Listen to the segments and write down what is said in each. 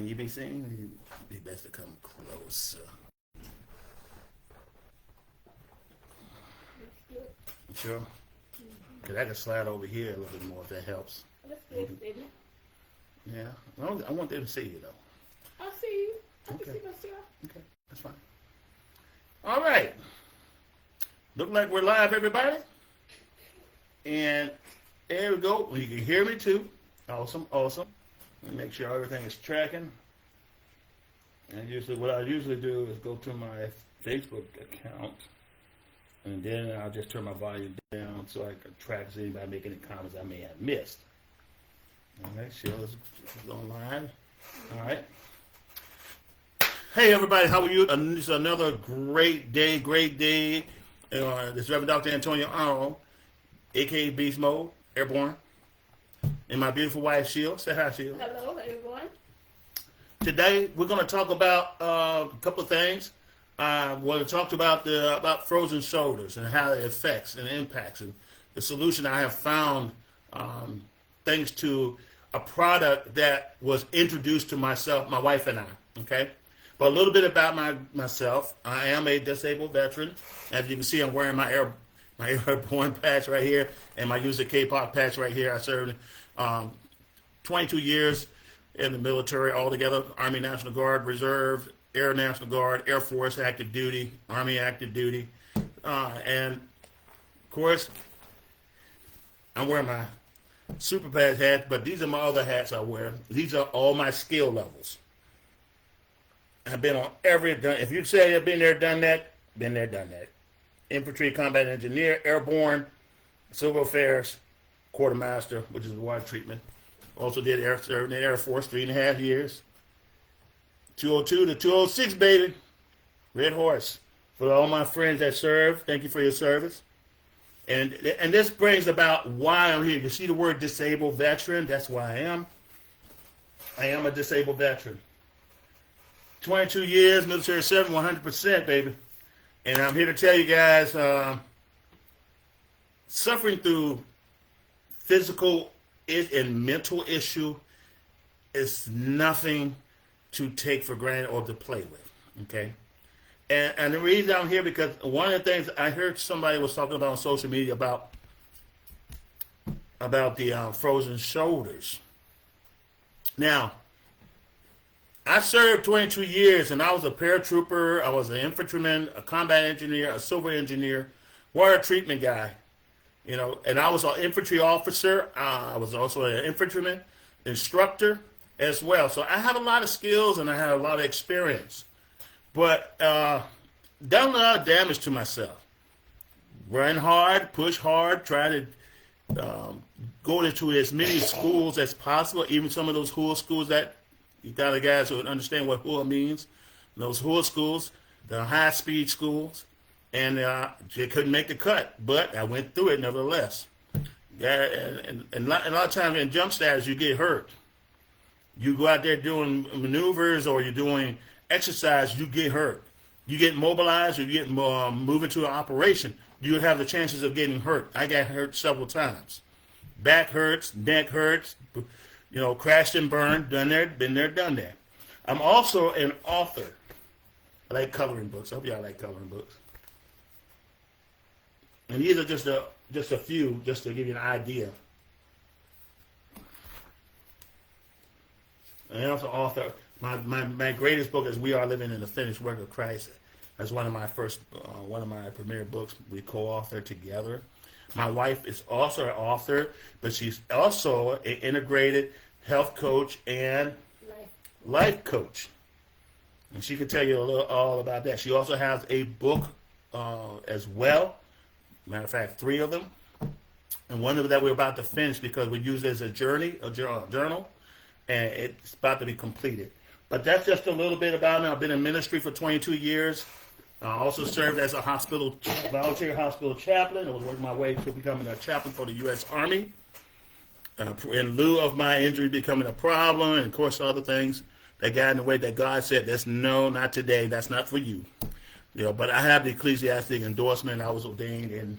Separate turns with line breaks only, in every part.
Can you be seen? It'd be best to come closer. Sure. Because I can slide over here a little bit more if that helps.
That's good, baby.
Yeah. I want them to see you, though.
I see you. I
Okay.
can see myself.
Okay, that's fine. All right. Look like we're live, everybody. And there we go. You can hear me, too. Awesome, awesome. Let me make sure everything is tracking. And what I usually do is go to my Facebook account. And then I'll just turn my volume down so I can track anybody making any comments I may have missed. All right, Sheila's online. All right. Hey, everybody, how are you? This is another great day, This is Reverend Dr. Antonio Arnold, a.k.a. Beast Mode, Airborne, and my beautiful wife, Sheila. Say hi, Sheila.
Hello, everyone.
Today, we're going to talk about a couple of things. I want to talk about frozen shoulders and how it affects and impacts, and the solution I have found thanks to a product that was introduced to my wife and I, okay? But a little bit about myself. I am a disabled veteran. As you can see, I'm wearing my airborne patch right here and my Use a K-pop patch right here. I served 22 years in the military altogether, Army National Guard, Reserve, Air National Guard, Air Force active duty, Army active duty. And, of course, I'm wearing my super patch hat, but these are my other hats I wear. These are all my skill levels. I've been on if you say I've been there, done that, been there, done that. Infantry, combat engineer, airborne, civil affairs, quartermaster, which is water treatment. Also did served in the Air Force 3.5 years. 202 to 206, baby. Red Horse. For all my friends that serve, thank you for your service. And this brings about why I'm here. You see the word disabled veteran? That's why I am. I am a disabled veteran. 22 years, military service, 100%, baby. And I'm here to tell you guys, suffering through physical and mental issue is nothing to take for granted or to play with, okay? And the reason I'm here because one of the things I heard somebody was talking about on social media about the frozen shoulders. Now, I served 22 years, and I was a paratrooper, I was an infantryman, a combat engineer, a civil engineer, water treatment guy, and I was an infantry officer. I was also an infantryman, instructor as well. So I have a lot of skills, and I have a lot of experience. But done a lot of damage to myself. Run hard, push hard, try to go into as many schools as possible, even some of those HUA schools that you got the guys who understand what HUA means. Those HUA schools, the high-speed schools, and they couldn't make the cut, but I went through it nevertheless. Yeah, and a lot of times in jump status, you get hurt. You go out there doing maneuvers or you're doing exercise, you get hurt. You get mobilized or you get moved into an operation, you have the chances of getting hurt. I got hurt several times. Back hurts, neck hurts, crashed and burned, done there, been there, done that. I'm also an author. I like coloring books. I hope y'all like coloring books. And these are just a few, just to give you an idea. And I'm also author. My greatest book is We Are Living in the Finished Work of Christ. That's one of my premier books we co-authored together. My wife is also an author, but she's also an integrated health coach and life coach. And she can tell you all about that. She also has a book as well. Matter of fact, 3 of them. And one of them that we're about to finish because we use it as a journal, and it's about to be completed. But that's just a little bit about me. I've been in ministry for 22 years. I also served as a volunteer hospital chaplain. I was working my way to becoming a chaplain for the U.S. Army. In lieu of my injury becoming a problem, and of course other things that got in the way that God said, no, not today. That's not for you. But I have the ecclesiastic endorsement. I was ordained and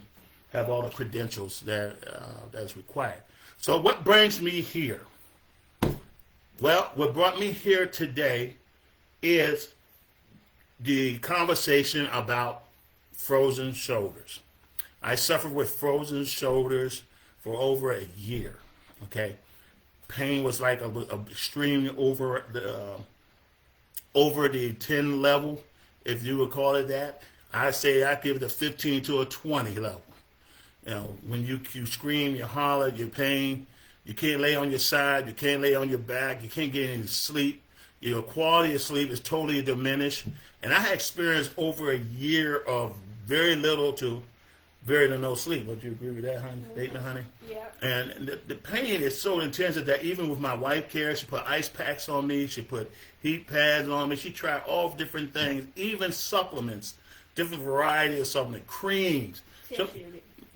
have all the credentials that's required. So what brings me here? Well, what brought me here today is the conversation about frozen shoulders. I suffered with frozen shoulders for over a year. Okay, pain was like a extreme over the 10 level, if you would call it that. I say I give it a 15 to a 20 level. You know, when you scream, you holler, you pain, you can't lay on your side, you can't lay on your back, you can't get any sleep. Your quality of sleep is totally diminished. And I had experienced over a year of very little to very to no sleep. Would you agree with that, honey? Statement, honey?
Yeah.
And the pain is so intense that even with my wife care, she put ice packs on me, she put heat pads on me, she tried all different things, even supplements, different variety of supplements, creams,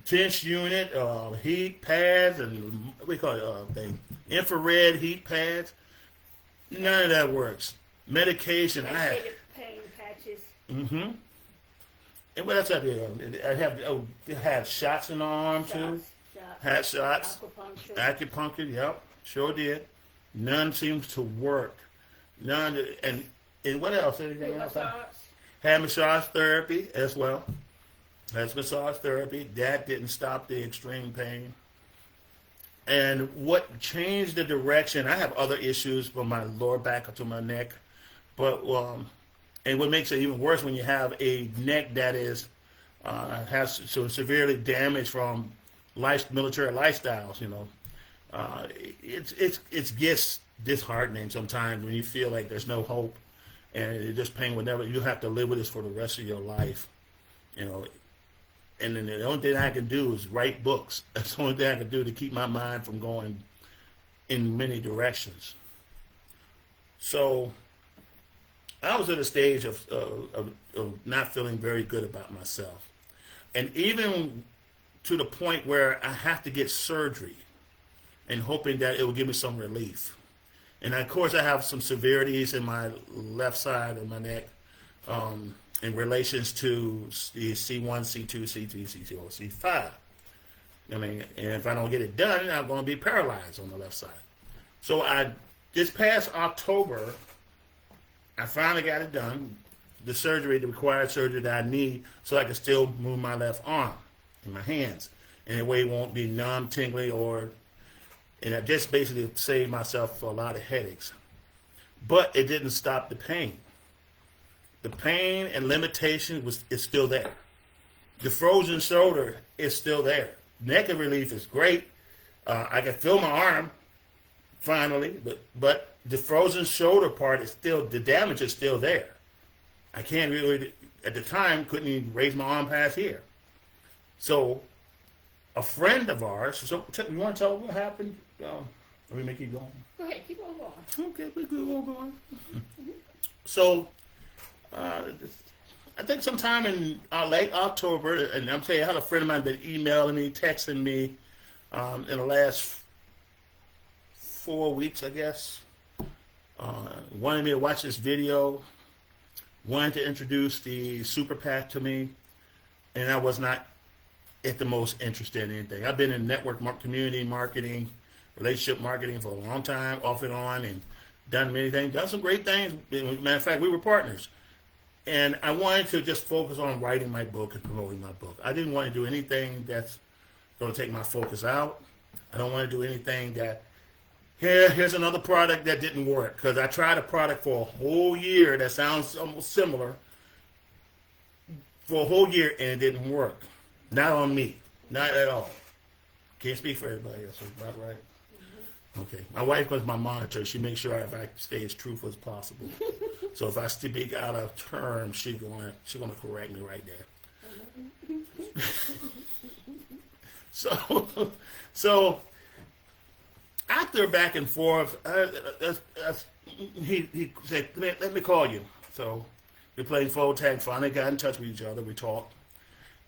tense unit, heat pads, and what do you call it, infrared heat pads. None of that works. Medication, I had
pain patches.
Mm-hmm. And what else I did? I had shots in the arm too. Had shots. Acupuncture, yep. Sure did. None seems to work. None. And what else? Anything else? Had massage therapy as well. Had massage therapy. That didn't stop the extreme pain. And what changed the direction, I have other issues from my lower back up to my neck. But and what makes it even worse when you have a neck that is has so severely damaged from military lifestyles, you know, it gets disheartening sometimes when you feel like there's no hope, and this pain will never. You have to live with this for the rest of your life, you know. And then the only thing I can do is write books. That's the only thing I can do to keep my mind from going in many directions. So I was at a stage of not feeling very good about myself. And even to the point where I have to get surgery and hoping that it will give me some relief. And of course I have some severities in my left side of my neck in relations to the C1, C2, C3, C4, C5. I mean, and if I don't get it done, I'm going to be paralyzed on the left side. So this past October, I finally got it done, the required surgery that I need so I can still move my left arm and my hands. And that way it won't be numb, tingly, and I just basically saved myself a lot of headaches. But it didn't stop the pain. The pain and limitation is still there. The frozen shoulder is still there. Neck relief is great. I can feel my arm finally, but the frozen shoulder part is still, the damage is still there. I can't really, at the time, couldn't even raise my arm past here. So a friend of ours, so you want to tell what happened? Let me make you go.
Go ahead, keep on going.
Okay, we good, we'll go on. So I think sometime in late October, and I'm telling you, I had a friend of mine been emailing me, texting me in the last 4 weeks, I guess. Wanted me to watch this video, wanted to introduce the super PAC to me, and I was not at the most interested in anything. I've been in network community marketing, relationship marketing for a long time, off and on, and done many things, done some great things. Matter of fact, we were partners. And I wanted to just focus on writing my book and promoting my book. I didn't want to do anything that's going to take my focus out. I don't want to do anything that, here's another product that didn't work. Because I tried a product for a whole year that sounds almost similar. For a whole year, and it didn't work. Not on me. Not at all. Can't speak for everybody else. About right? Okay. My wife was my monitor. She makes sure I stay as truthful as possible. So if I speak out of term, she's gonna correct me right there. So after back and forth, he said, "Let me call you." So we played phone tag. Finally got in touch with each other. We talked,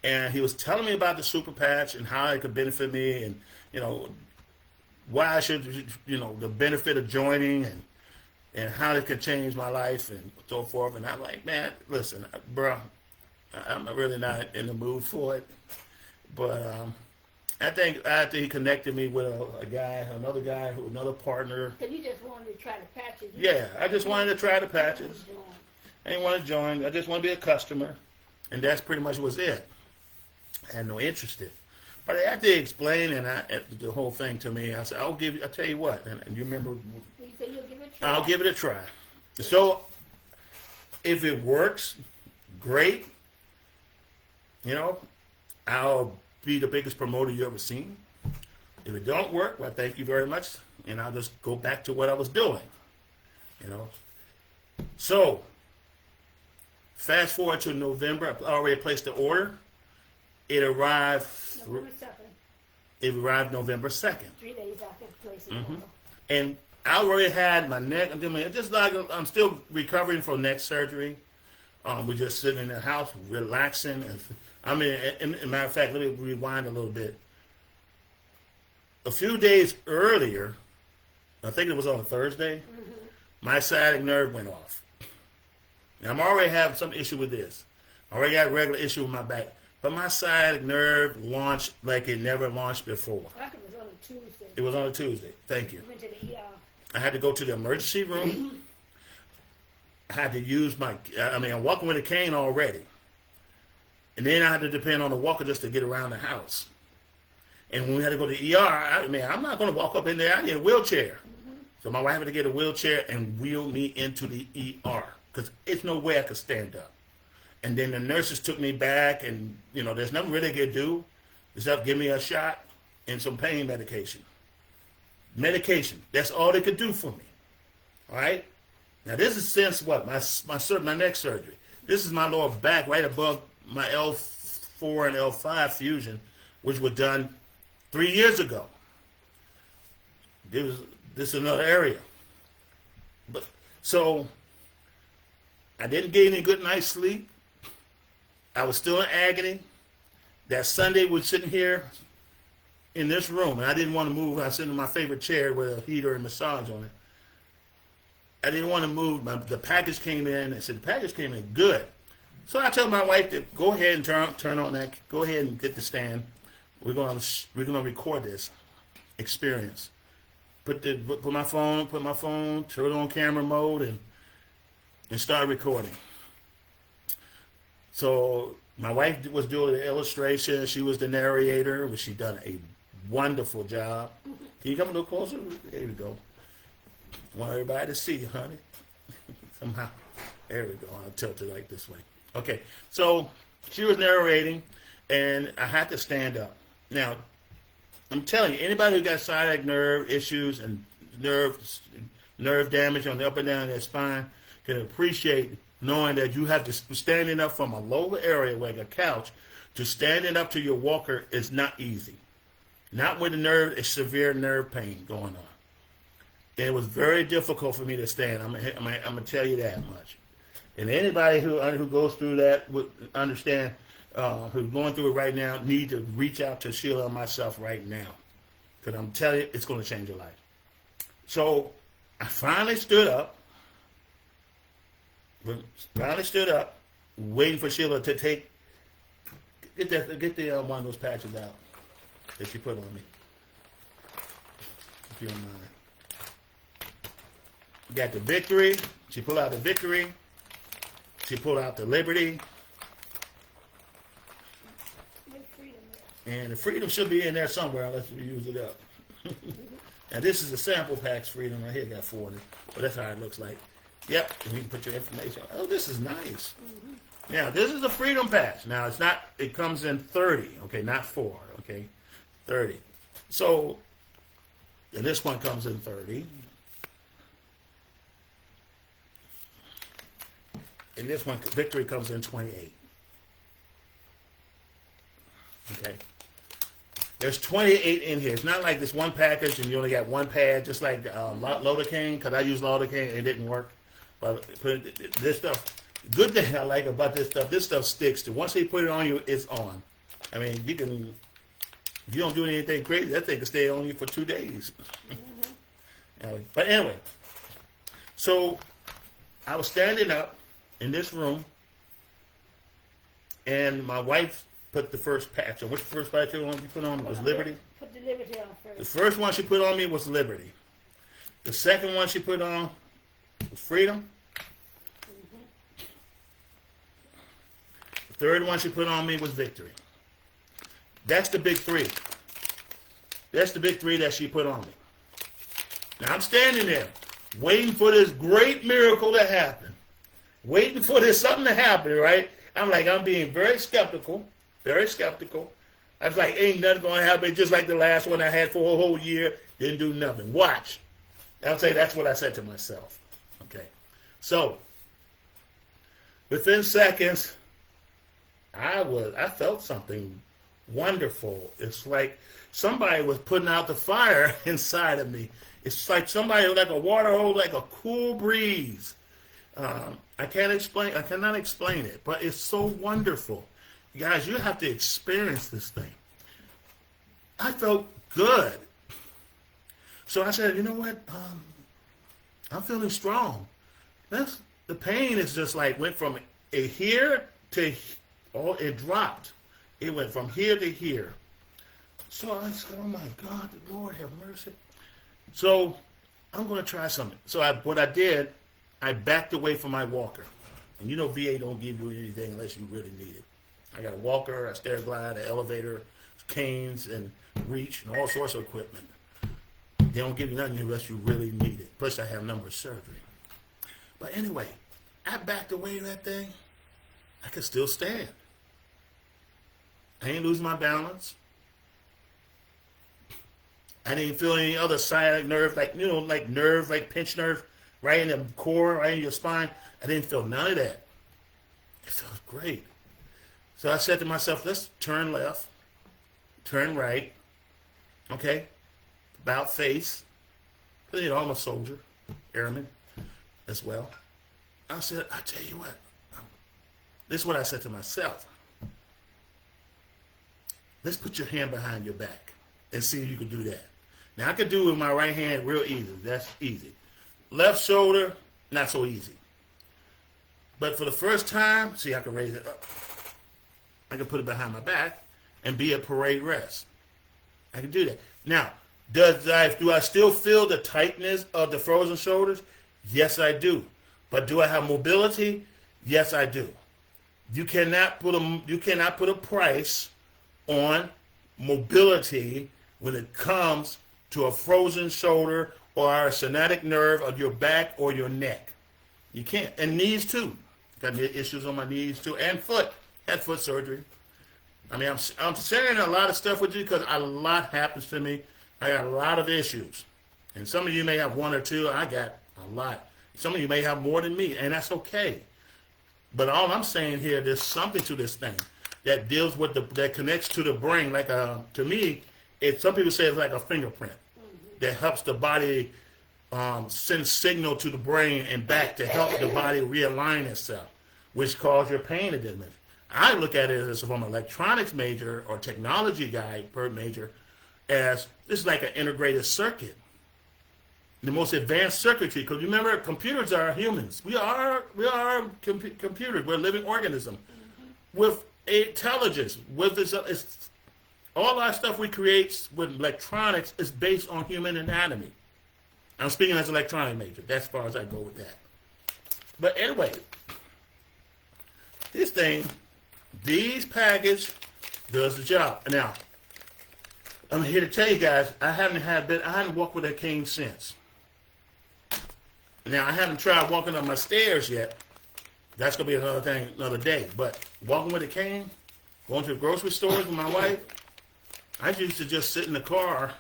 and he was telling me about the super patch and how it could benefit me, and why I should, the benefit of joining, and how it could change my life and so forth. And I'm like, man, listen, bro, I'm really not in the mood for it. But I think after he connected me with another guy, another partner.
So you just wanted to try the patches?
Yeah, I just wanted to try the patches. I didn't want to join. I just want to be a customer, and that's pretty much was it. I had no interest in it. But after he explained the whole thing to me, I said, I'll tell you what, and you remember,
You said you'll give it a try.
I'll give it a try. So, if it works, great. You know, I'll be the biggest promoter you ever seen. If it don't work, well, thank you very much, and I'll just go back to what I was doing. You know. So, fast forward to November. I already placed the order. It arrived.
November 2nd.
It arrived November 2nd.
3 days after placing the order.
And I already had my neck. Just like I'm still recovering from neck surgery. We're just sitting in the house, relaxing. And as a matter of fact, let me rewind a little bit. A few days earlier, I think it was on a Thursday, my sciatic nerve went off. Now, I'm already having some issue with this. I already got a regular issue with my back. But my sciatic nerve launched like it never launched before.
I think it was on a Tuesday.
It was on a Tuesday. Thank you.
You went to the ER.
I had to go to the emergency room. I had to use I'm walking with a cane already. And then I had to depend on the walker just to get around the house. And when we had to go to the ER, I'm not going to walk up in there. I need a wheelchair. So my wife had to get a wheelchair and wheel me into the ER because it's no way I could stand up. And then the nurses took me back, and, there's nothing really they could do except give me a shot and some pain medication. Medication. That's all they could do for me. All right? Now, this is since what? My neck surgery. This is my lower back right above my L4 and L5 fusion, which was done 3 years ago. This is another area. So, I didn't get any good night's sleep. I was still in agony. That Sunday, we're sitting here in this room, and I didn't want to move. I was sitting in my favorite chair with a heater and massage on it. I didn't want to move. The package came in. I said, the package came in good. So I told my wife to go ahead and turn on that. Go ahead and get the stand. We're gonna record this experience. Put my phone, turn it on camera mode, and start recording. So my wife was doing the illustration. She was the narrator, but she done a wonderful job. Can you come a little closer? There we go. I want everybody to see you, honey. Somehow. There we go. I'll tilt it like this way. Okay. So she was narrating, and I had to stand up. Now, I'm telling you, anybody who got sciatic nerve issues and nerve damage on the up and down of their spine can appreciate knowing that you have to standing up from a lower area like a couch to standing up to your walker is not easy. Not when it's severe nerve pain going on. And it was very difficult for me to stand. I'm gonna tell you that much. And anybody who goes through that would understand. Who's going through it right now need to reach out to Sheila and myself right now, because I'm telling you, it's going to change your life. So I finally stood up. Waiting for Sheila to get the one of those patches out that she put on me. If you don't mind. Got the Victory. She pulled out the Victory. She pulled out the Liberty. And the Freedom should be in there somewhere unless we use it up. Now this is a sample pack's Freedom right here. Got 4 in it. But that's how it looks like. Yep. And you can put your information on. Oh, this is nice. Now this is a Freedom patch. Now it's not, it comes in 30. Okay, not 4. Okay, 30. So, and this one comes in 30. And this one, Victory, comes in 28. Okay. There's 28 in here. It's not like this one package and you only got one pad, just like Lidocaine, because I used Lidocaine and it didn't work. But this stuff, good thing I like about this stuff sticks. Once they put it on you, it's on. I mean, you can, if you don't do anything crazy, that thing can stay on you for 2 days. But anyway, so I was standing up in this room, and my wife put the first patch on. Which first patch you put on was Liberty?
Put the Liberty on
The
first.
first one she put on me was Liberty. The second one she put on was Freedom. The third one she put on me was Victory. That's the big three. That's the big three that she put on me. Now I'm standing there waiting for this great miracle to happen. Waiting for this something to happen, right? I'm being very skeptical. Very skeptical. I was like, ain't nothing going to happen. Just like the last one I had for a whole year. Didn't do nothing. Watch. I'll say that's what I said to myself. Okay. So, within seconds, I felt something wonderful. It's like somebody was putting out the fire inside of me. It's like somebody, like a water hose, like a cool breeze. I cannot explain it, but it's so wonderful. You guys, you have to experience this thing. I felt good. So I said, you know what? I'm feeling strong. The pain is just like went from here to, it dropped. It went from here to here. So I said, oh my God, the Lord have mercy. So I'm going to try something. So what I did, I backed away from my walker. And you know VA don't give you anything unless you really need it. I got a walker, a stair glide, an elevator, canes, and reach, and all sorts of equipment. They don't give you nothing unless you really need it. Plus I have number surgery. But anyway, I backed away that thing. I could still stand. I ain't losing my balance. I didn't feel any other sciatic nerve, like pinched nerve, right in the core, right in your spine. I didn't feel none of that. It felt great. So I said to myself, let's turn left, turn right, okay, about face. You know, I'm a soldier, airman as well. I said, I tell you what, this is what I said to myself. Let's put your hand behind your back and see if you can do that. Now, I could do it with my right hand real easy. That's easy. Left shoulder, not so easy. But for the first time, see, I can raise it up. I can put it behind my back and be at parade rest. I can do that. Now, do I still feel the tightness of the frozen shoulders? Yes, I do. But do I have mobility? Yes, I do. You cannot put a price on mobility when it comes to a frozen shoulder or a sciatic nerve of your back or your neck. You can't. And knees too. Got issues on my knees too, and foot. Had foot surgery. I mean, I'm sharing a lot of stuff with you because a lot happens to me. I got a lot of issues. And some of you may have one or two. I got a lot. Some of you may have more than me, and that's okay. But all I'm saying here, there's something to this thing that deals with that connects to the brain. Like to me, some people say it's like a fingerprint that helps the body send signal to the brain and back to help the body realign itself, which causes your pain to diminish. I look at it as from an electronics major or technology guy per major, as this is like an integrated circuit, the most advanced circuitry. Because remember, computers are humans. We are computers. We're a living organism with intelligence. With this, all our stuff we create with electronics is based on human anatomy. I'm speaking as an electronic major. That's as far as I go with that. But anyway, these package does the job. Now, I'm here to tell you guys, I haven't walked with a cane since. Now, I haven't tried walking up my stairs yet. That's going to be another thing, another day. But walking with a cane, going to the grocery stores with my wife, I used to just sit in the car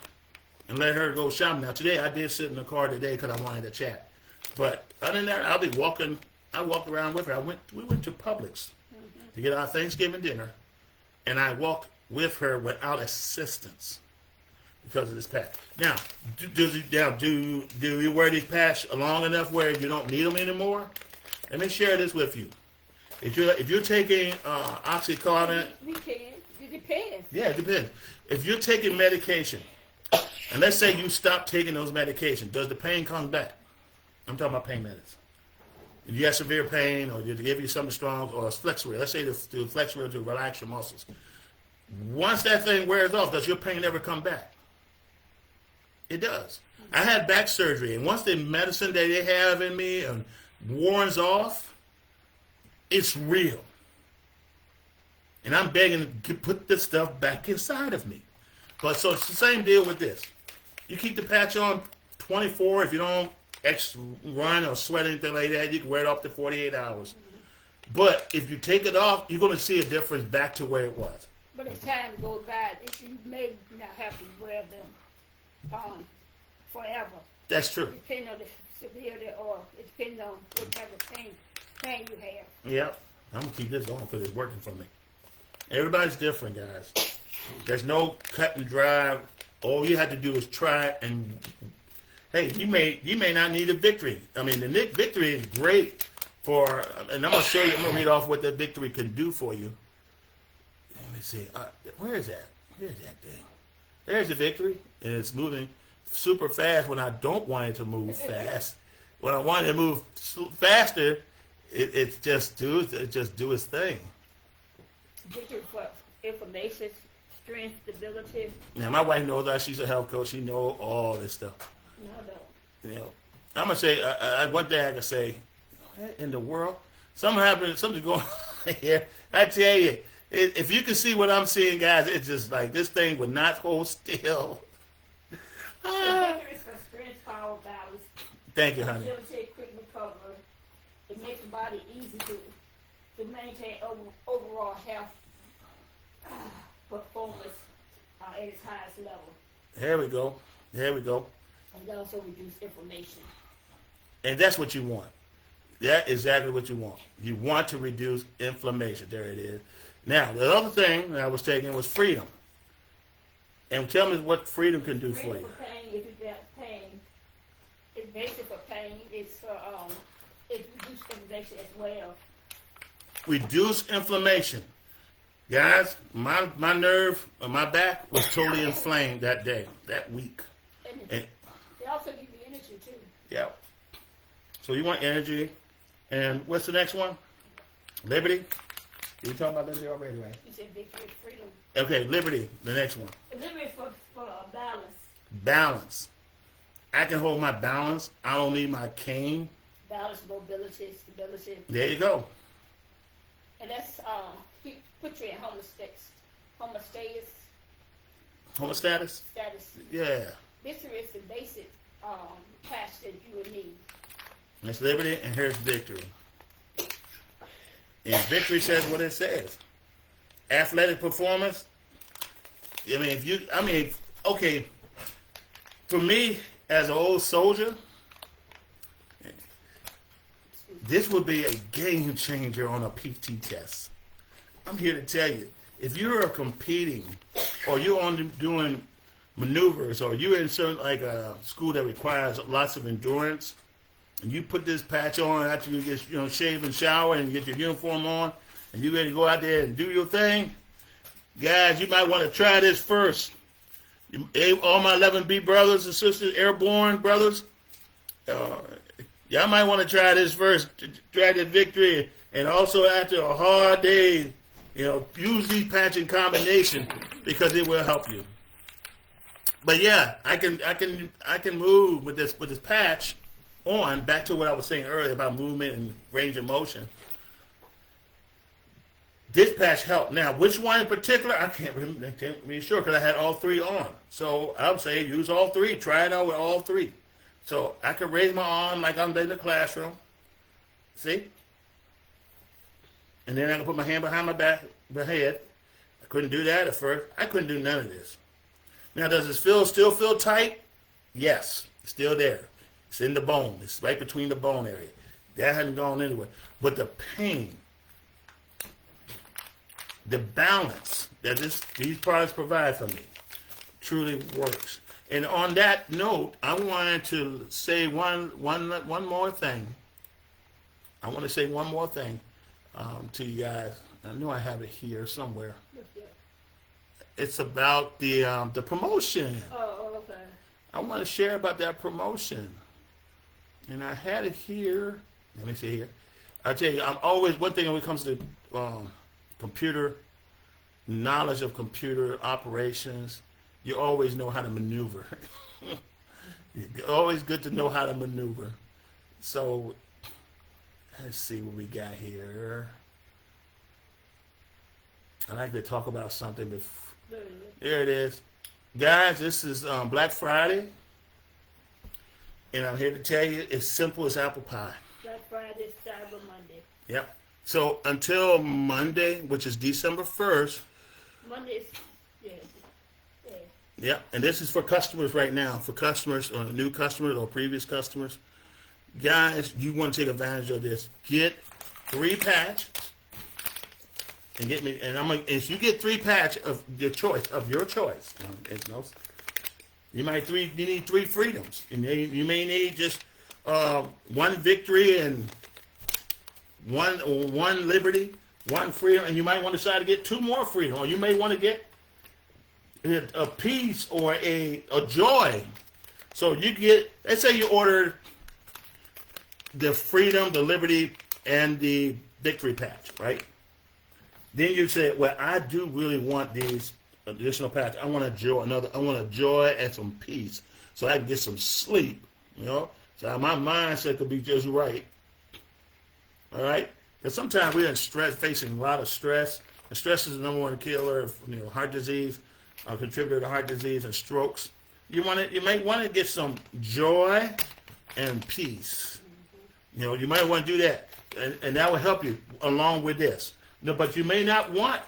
and let her go shopping. Now, today, I did sit in the car today because I wanted to chat. But other than that, I'll be walking. I walked around with her. We went to Publix to get our Thanksgiving dinner, and I walked with her without assistance because of this patch. Now, do you wear these patches long enough where you don't need them anymore? Let me share this with you. If you're taking Oxycontin,
We can. It depends.
yeah, it depends. If you're taking medication, and let's say you stop taking those medications, does the pain come back? I'm talking about pain medicine. If you have severe pain, or did they give you something strong, or a Flexeril, let's say the Flexeril to relax your muscles, Once that thing wears off, does your pain ever come back? It does. I had back surgery, and once the medicine that they have in me warns off, it's real. And I'm begging to put this stuff back inside of me. But so it's the same deal with this. You keep the patch on 24. If you don't run or sweat or anything like that, you can wear it off to 48 hours. But if you take it off, you're going to see a difference back to where it was.
But as time goes by, you may not have to wear them forever.
That's true.
Depending on the severity or it depends on what type of pain you have.
Yep. I'm going to keep this on because it's working for me. Everybody's different, guys. There's no cut and dry. All you have to do is try it, and hey, you may not need a victory. I mean, the victory is great for, and I'm gonna show you. I'm gonna read off what the victory can do for you. Let me see. Where is that? Where's that thing? There's the victory, and it's moving super fast when I don't want it to move fast. When I want it to move faster, it just do its thing.
Victory for information, strength, stability.
Now, my wife knows that. She's a health coach. She knows all this stuff.
No, I don't.
You know, I'm gonna say one thing I can say. What in the world? Something's going on here. I tell you, if you can see what I'm seeing, guys, it's just like this thing would not hold still.
The victory is for strength, power, balance.
Thank you, honey.
Stability, quick recovery. It makes the body easy to maintain overall health, performance at its highest level.
There we go. There we go.
And it also reduce inflammation.
And that's what you want. That's exactly what you want. You want to reduce inflammation. There it is. Now, the other thing that I was taking was freedom. And tell me what freedom can do for you.
For pain, if you got pain, it's basic for pain. It's for it reduces inflammation as well.
Reduce inflammation. Guys, my nerve on my back was totally inflamed that day, that week.
And they also give you energy too.
Yeah. So you want energy. And what's the next one? Liberty? You talking about liberty already, right?
You said victory, freedom.
Okay, liberty, the next one.
Liberty for balance.
Balance. I can hold my balance. I don't need my cane.
Balance, mobility, stability.
There you go.
And that's put you in homeostasis.
Homeostasis?
Status.
Yeah.
Victory is the basic patch that you would need.
That's liberty, and here's victory. And victory says what it says. Athletic performance. Okay. For me, as an old soldier, this would be a game changer on a PT test. I'm here to tell you, if you're competing, or you're doing maneuvers, or you're in certain like a school that requires lots of endurance, and you put this patch on after you get shave and shower and get your uniform on, and you're ready to go out there and do your thing, guys, you might want to try this first. All my 11B brothers and sisters, airborne brothers, y'all might want to try this first, try the victory, and also after a hard day, use these patch in combination because it will help you. But yeah, I can move with this patch on, back to what I was saying earlier about movement and range of motion. This patch helped. Now, which one in particular, I can't be sure because I had all three on. So I would say use all three. Try it out with all three. So I could raise my arm like I'm in the classroom. See? And then I can put my hand behind my head. I couldn't do that at first. I couldn't do none of this. Now, does it still feel tight? Yes, it's still there. It's in the bone. It's right between the bone area. That hasn't gone anywhere. But the pain, the balance that these products provide for me truly works. And on that note, I wanted to say one more thing. I want to say one more thing to you guys. I know I have it here somewhere. It's about the promotion.
Oh, okay.
I want to share about that promotion. And I had it here. Let me see here. I tell you, I'm always, one thing when it comes to computer knowledge of computer operations, you always know how to maneuver. It's always good to know how to maneuver. So let's see what we got here. I like to talk about something before. There it is. Guys, this is Black Friday. And I'm here to tell you, it's simple as apple pie.
Black Friday, Cyber Monday.
Yep. So until Monday, which is December 1st.
Monday is, yeah.
Yep. And this is for customers right now. For customers, or new customers or previous customers. Guys, you want to take advantage of this. Get 3 patch. And get me. And if you get 3 patch of your choice, you need 3 freedoms. And you may need just 1 victory and one liberty, 1 freedom, and you might want to decide to get 2 more freedom, or you may want to get a peace or a joy. So you get, let's say you ordered the freedom, the liberty, and the victory patch, right? Then you say, well, I do really want these additional patch. I want a joy and some peace, so I can get some sleep. So my mindset could be just right. All right, because sometimes we're facing a lot of stress. And stress is the #1 killer of heart disease, contributor to heart disease and strokes. You might want to get some joy and peace. You might want to do that, and that will help you along with this. But you may not want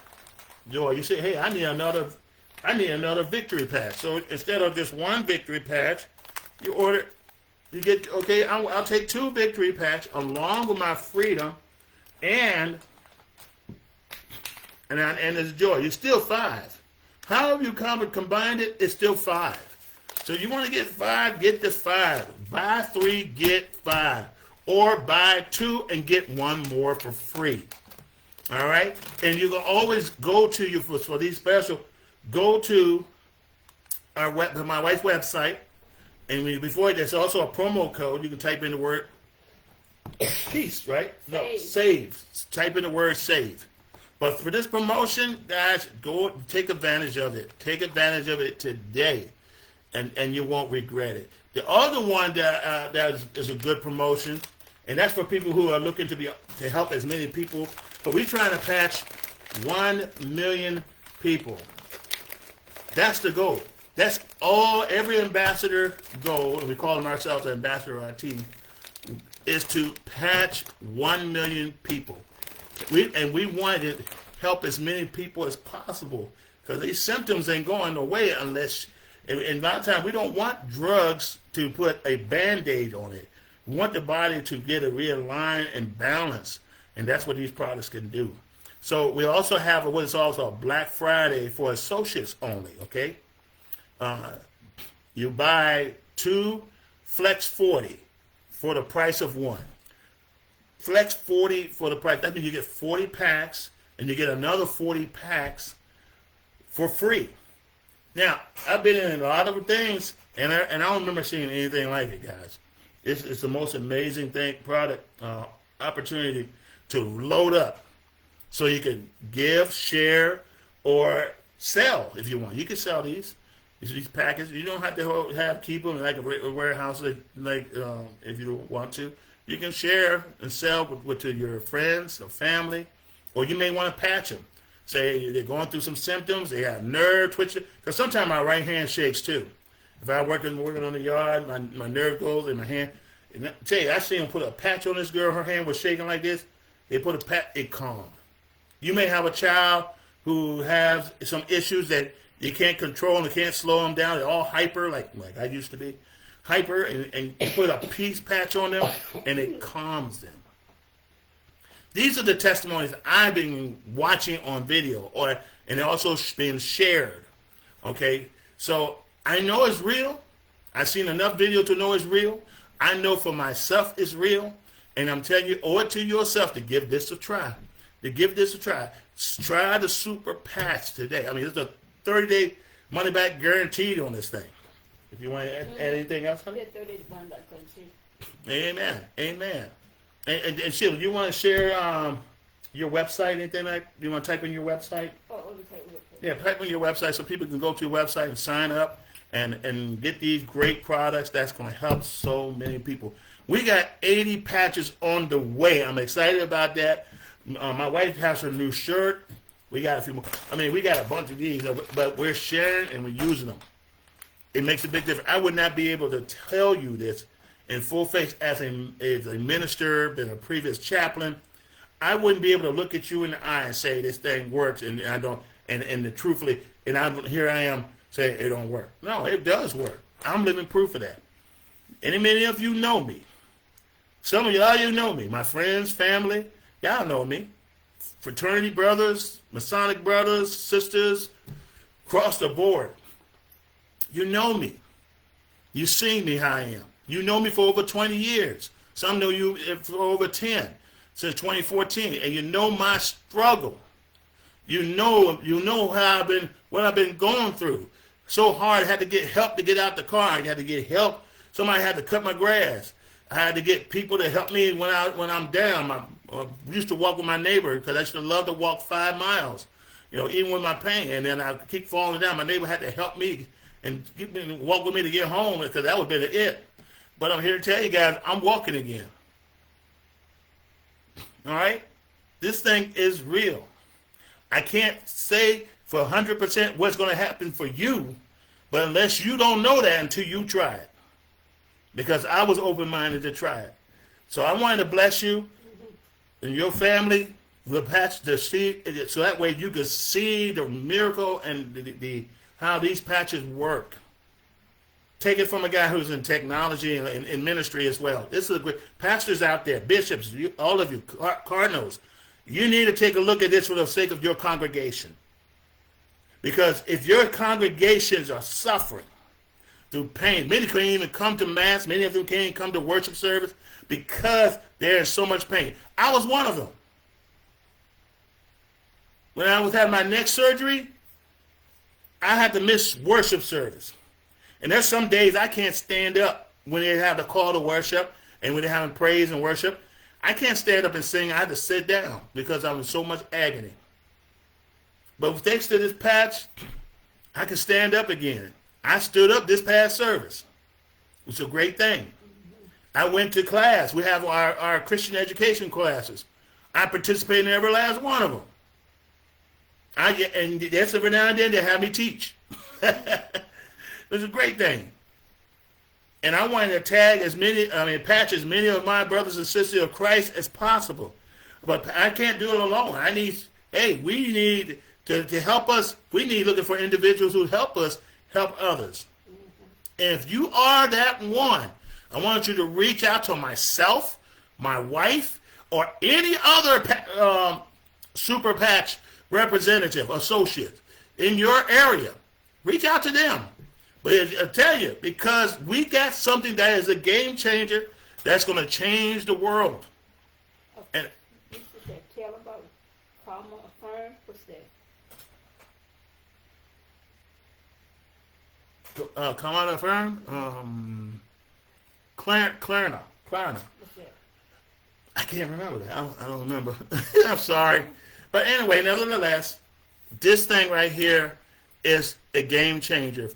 joy. You say, hey, I need another victory patch. So instead of just 1 victory patch, you get, okay, I'll take 2 victory patch along with my freedom and there's joy. You're still 5. However you combined it, it's still 5. So you want to get 5, get the 5. Buy 3, get 5. Or buy 2 and get 1 more for free. All right? And you can always go to for these special, go to my wife's website. And before there's also a promo code. You can type in the word peace, right? No, save. Type in the word save. But for this promotion, guys, go take advantage of it. Take advantage of it today, and you won't regret it. The other one that is a good promotion, and that's for people who are looking to help as many people. But we're trying to patch 1 million people. That's the goal. That's every ambassador goal, and we call them ourselves an ambassador on our team, is to patch 1 million people. We want to help as many people as possible, because these symptoms ain't going away unless, and a lot of times we don't want drugs to put a Band-Aid on it. We want the body to get a realigned and balance, and that's what these products can do. So we also have what is also a Black Friday for associates only, okay? You buy 2 Flex 40 for the price of 1. Flex 40 for the price. That means you get 40 packs, and you get another 40 packs for free. Now, I've been in a lot of things, and I don't remember seeing anything like it, guys. It's the most amazing product opportunity to load up, so you can give, share, or sell if you want. You can sell these packages. You don't have to keep them in like a warehouse if you don't want to. You can share and sell to your friends or family, or you may want to patch them. Say they're going through some symptoms, they have nerve twitching, because sometimes my right hand shakes too. If I'm working on the yard, my nerve goes in my hand. And I tell you, I seen them put a patch on this girl, her hand was shaking like this. They put a patch, it calmed. You may have a child who has some issues that you can't control and you can't slow them down. They're all hyper, like I used to be. Hyper, and you put a peace patch on them, and it calms them. These are the testimonies I've been watching on video, and also being shared. Okay, so I know it's real. I've seen enough video to know it's real. I know for myself it's real, and I'm telling you, owe it to yourself to give this a try. Try the super patch today. I mean, it's a 30-day money-back guaranteed on this thing. If you want to add anything else, honey?
Yeah, 30 money back guaranteed.
Amen. And Sheila, you want to share your website, anything like? You want to type in your website?
Oh, let me type it.
Yeah, type on your website so people can go to your website and sign up and get these great products that's going to help so many people. We got 80 patches on the way. I'm excited about that. My wife has her new shirt. We got a few more. I mean, we got a bunch of these, but we're sharing and we're using them. It makes a big difference. I would not be able to tell you this in full face as a minister, been a previous chaplain. I wouldn't be able to look at you in the eye and say this thing works, and I don't, and truthfully, here I am saying it don't work. No, it does work. I'm living proof of that. And many of you know me. Some of y'all, you know me. My friends, family, y'all know me. Fraternity brothers, Masonic brothers, sisters, across the board. You know me. You seen me how I am. You know me for over 20 years. Some know you for over 10, since 2014. And you know my struggle. You know how what I've been going through. So hard, I had to get help to get out the car. I had to get help. Somebody had to cut my grass. I had to get people to help me when I'm down. I used to walk with my neighbor because I used to love to walk 5 miles, even with my pain. And then I keep falling down. My neighbor had to help me and walk with me to get home because that would be it. But I'm here to tell you guys, I'm walking again. All right? This thing is real. I can't say for 100% what's going to happen for you, but unless you don't know that until you try it. Because I was open-minded to try it. So I wanted to bless you and your family with patch to see, so that way you can see the miracle and the how these patches work. Take it from a guy who's in technology and in ministry as well. This is a great pastors out there, bishops, all of you, cardinals. You need to take a look at this for the sake of your congregation. Because if your congregations are suffering through pain, many couldn't even come to mass, many of them can't even come to worship service because they're in so much pain. I was one of them. When I was having my neck surgery, I had to miss worship service. And there's some days I can't stand up when they have the call to worship and when they're having praise and worship. I can't stand up and sing. I had to sit down because I'm in so much agony. But thanks to this patch, I can stand up again. I stood up this past service. It's a great thing. I went to class. We have our Christian education classes. I participate in every last one of them. And that's every now and then they have me teach. It's a great thing. And I wanted to tag patch as many of my brothers and sisters of Christ as possible. But I can't do it alone. We need to help us. We need looking for individuals who help us help others. And if you are that one, I want you to reach out to myself, my wife, or any other super patch representative, associate in your area. Reach out to them. But I tell you, because we got something that is a game changer that's going to change the world. And
tell about Karma Affirm. What's that?
Come on, Affirm. Klarna.
What's that?
I can't remember that. I don't remember. I'm sorry. But anyway, nevertheless, this thing right here is a game changer.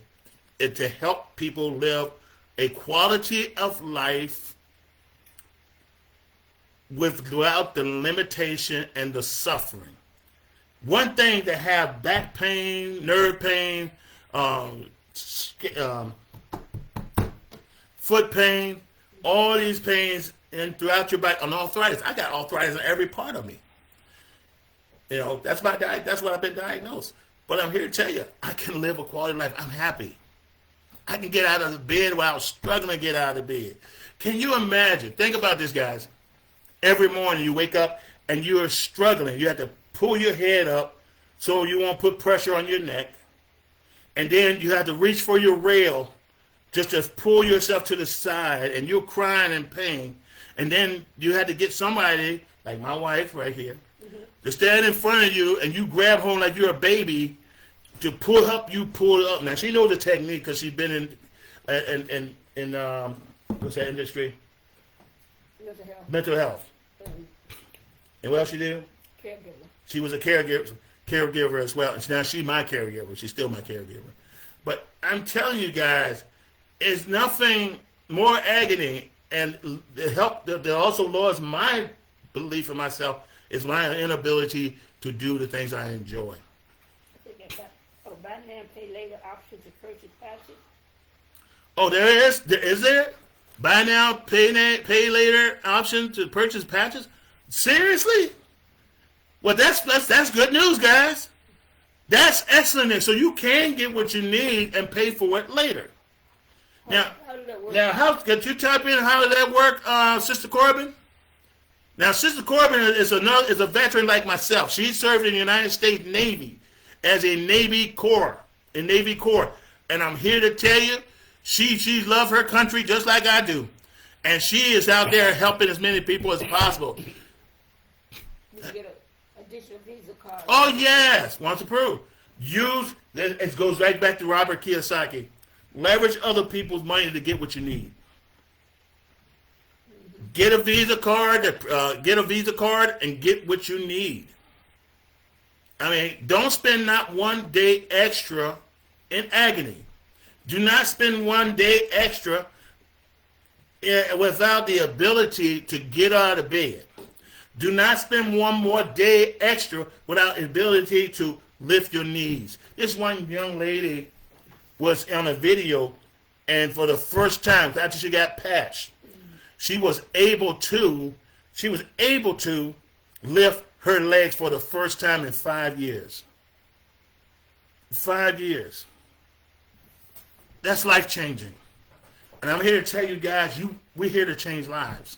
To help people live a quality of life without the limitation and the suffering. One thing to have back pain, nerve pain, foot pain, all these pains and throughout your body, and arthritis. I got arthritis in every part of me. That's what I've been diagnosed. But I'm here to tell you, I can live a quality life. I'm happy. I can get out of the bed without struggling to get out of the bed. Can you imagine? Think about this, guys. Every morning you wake up and you're struggling. You have to pull your head up so you won't put pressure on your neck. And then you have to reach for your rail just to pull yourself to the side, and you're crying in pain. And then you had to get somebody, like my wife right here, to stand in front of you, and you grab hold like you're a baby to pull up. You pull up. Now she knows the technique because she's been in what's that industry?
Mental health.
Mental health. And what else she did?
Caregiver.
She was a caregiver. caregiver as well. And now she's my caregiver. She's still my caregiver. But I'm telling you guys, it's nothing more agony, and the help that also lowers my belief in myself is my inability to do the things I enjoy.
Buy now and pay later option to purchase patches.
Oh, there is. Is there? Buy now, pay later option to purchase patches? Seriously? Well, that's good news, guys. That's excellent news. So you can get what you need and pay for it later. Now, could you type in how does that work, Sister Corbin? Now, Sister Corbin is a veteran like myself. She served in the United States Navy as a Navy Corps, and I'm here to tell you, she loves her country just like I do, and she is out there helping as many people as possible.
You get an additional visa card.
Oh yes, once approved. It goes right back to Robert Kiyosaki. Leverage other people's money to get what you need. Get a Visa card. And get what you need. I mean, don't spend not one day extra in agony. Do not spend one day extra without the ability to get out of bed. Do not spend one more day extra without the ability to lift your knees. This one young lady was on a video, and for the first time, after she got patched, she was able to lift her legs for the first time in 5 years. 5 years. That's life-changing. And I'm here to tell you guys, we're here to change lives.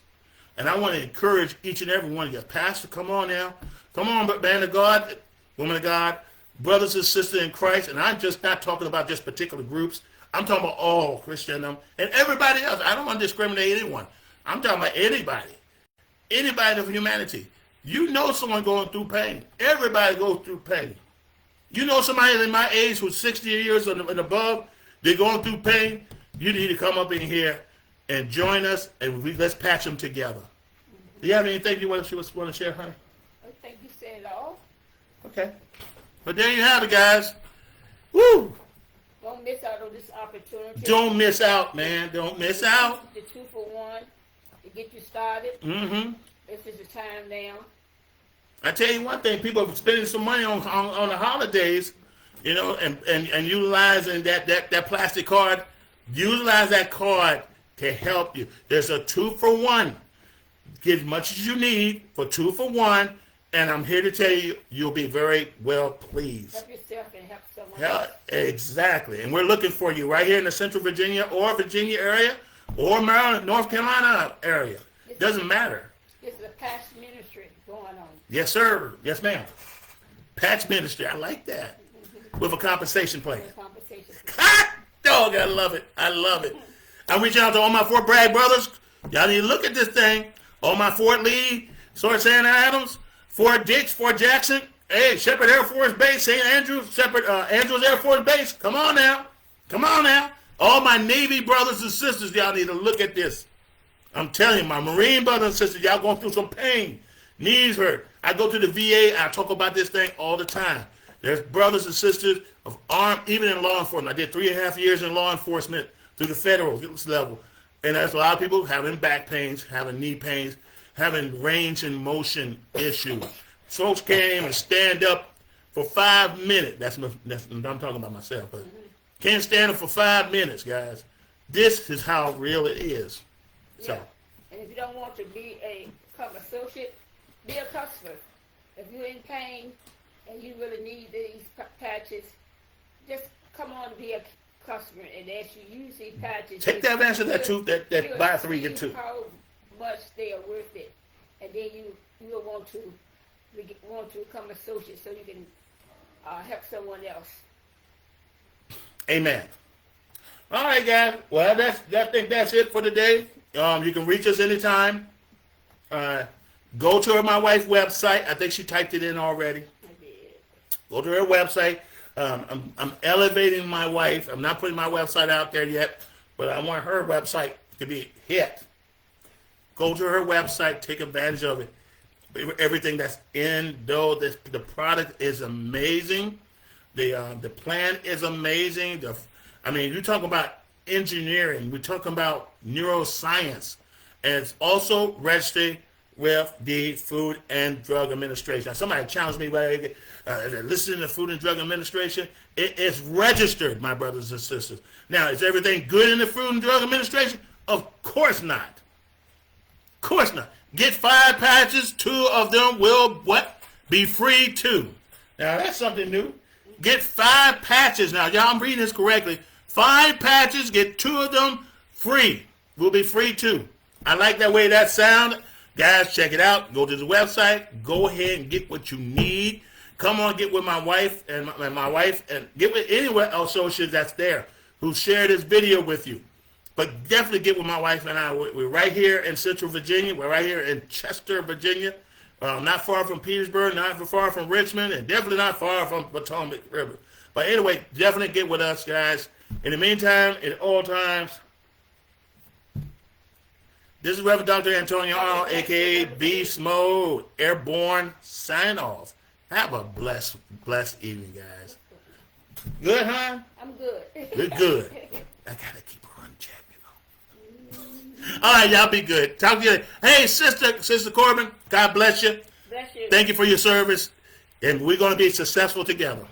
And I want to encourage each and every one of you. Pastor, come on now. Come on, man of God, woman of God, brothers and sisters in Christ. And I'm just not talking about just particular groups. I'm talking about all Christendom and everybody else. I don't want to discriminate anyone. I'm talking about anybody. Anybody of humanity. You know someone going through pain. Everybody goes through pain. You know somebody in my age who's 60 years and above, they're going through pain. You need to come up in here and join us, and let's patch them together. Do you have anything you want to share, honey?
I think you said it all.
Okay. But there you have it, guys. Woo!
Don't miss out on this opportunity.
Don't miss out, man. Don't miss out.
The 2-for-1 to get you started.
Mm-hmm.
This is the time now.
I tell you one thing, people are spending some money on the holidays, you know, and utilizing that plastic card. Utilize that card to help you. There's a 2-for-1. Get as much as you need for 2-for-1, and I'm here to tell you, you'll be very well pleased.
Help yourself and help someone else.
Exactly. And we're looking for you right here in the Central Virginia or Virginia area or Maryland, North Carolina area. Doesn't matter.
This is a patch ministry going on.
Yes, sir. Yes, ma'am. Patch ministry. I like that. With a compensation plan. Hot dog. I love it. I love it. I'm reaching out to all my Fort Bragg brothers. Y'all need to look at this thing. All my Fort Lee, Fort Santa Adams, Fort Dix, Fort Jackson. Hey, Shepherd Air Force Base, St. Andrews, Andrews Air Force Base. Come on now. Come on now. All my Navy brothers and sisters, y'all need to look at this. I'm telling you, my Marine brothers and sisters, y'all going through some pain. Knees hurt. I go to the VA, I talk about this thing all the time. There's brothers and sisters of armed, even in law enforcement. I did 3.5 years in law enforcement through the federal level. And there's a lot of people having back pains, having knee pains, having range and motion issues. Folks can't even stand up for 5 minutes. I'm talking about myself, but can't stand up for 5 minutes, guys. This is how real it is. So.
Yeah. And if you don't want to be a club associate, be a customer. If you're in pain and you really need these patches, just come on and be a customer. And as you use these patches,
take that advantage of that too. That buy 3 get 2.
How much they are worth it, and then you will want to become associate so you can help someone else.
Amen. All right, guys. Well, I think that's it for today. You can reach us anytime. Go to my wife's website. I think she typed it in already.
I did.
Go to her website. I'm elevating my wife. I'm not putting my website out there yet, but I want her website to be hit. Go to her website. Take advantage of it. everything that's in though. The product is amazing. The plan is amazing. You talk about engineering. We're talking about neuroscience, and it's also registered with the Food and Drug Administration. Now, somebody challenged me by listening to the Food and Drug Administration. It is registered, my brothers and sisters. Now, is everything good in the Food and Drug Administration? Of course not. Of course not. Get 5 patches, 2 of them will what? Be free too. Now, that's something new. Get 5 patches. Now, y'all, I'm reading this correctly. 5 patches, get 2 of them free. Will be free too. I like that way that sound. Guys, check it out. Go to the website. Go ahead and get what you need. Come on, get with my wife and get with any associates that's there who share this video with you. But definitely get with my wife and I. We're right here in Central Virginia. We're right here in Chester, Virginia. Not far from Petersburg, not far from Richmond, and definitely not far from Potomac River. But anyway, definitely get with us, guys. In the meantime, at all times, this is Reverend Dr. Antonio Arnold, a.k.a. Beast Mode, Airborne Sign-Off. Have a blessed evening, guys. Good, huh?
I'm good.
Good. I got to keep her on check, All right, y'all be good. Talk to you later. Hey, Sister Corbin, God bless you.
Bless you.
Thank you for your service. And we're going to be successful together.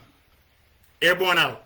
Airborne out.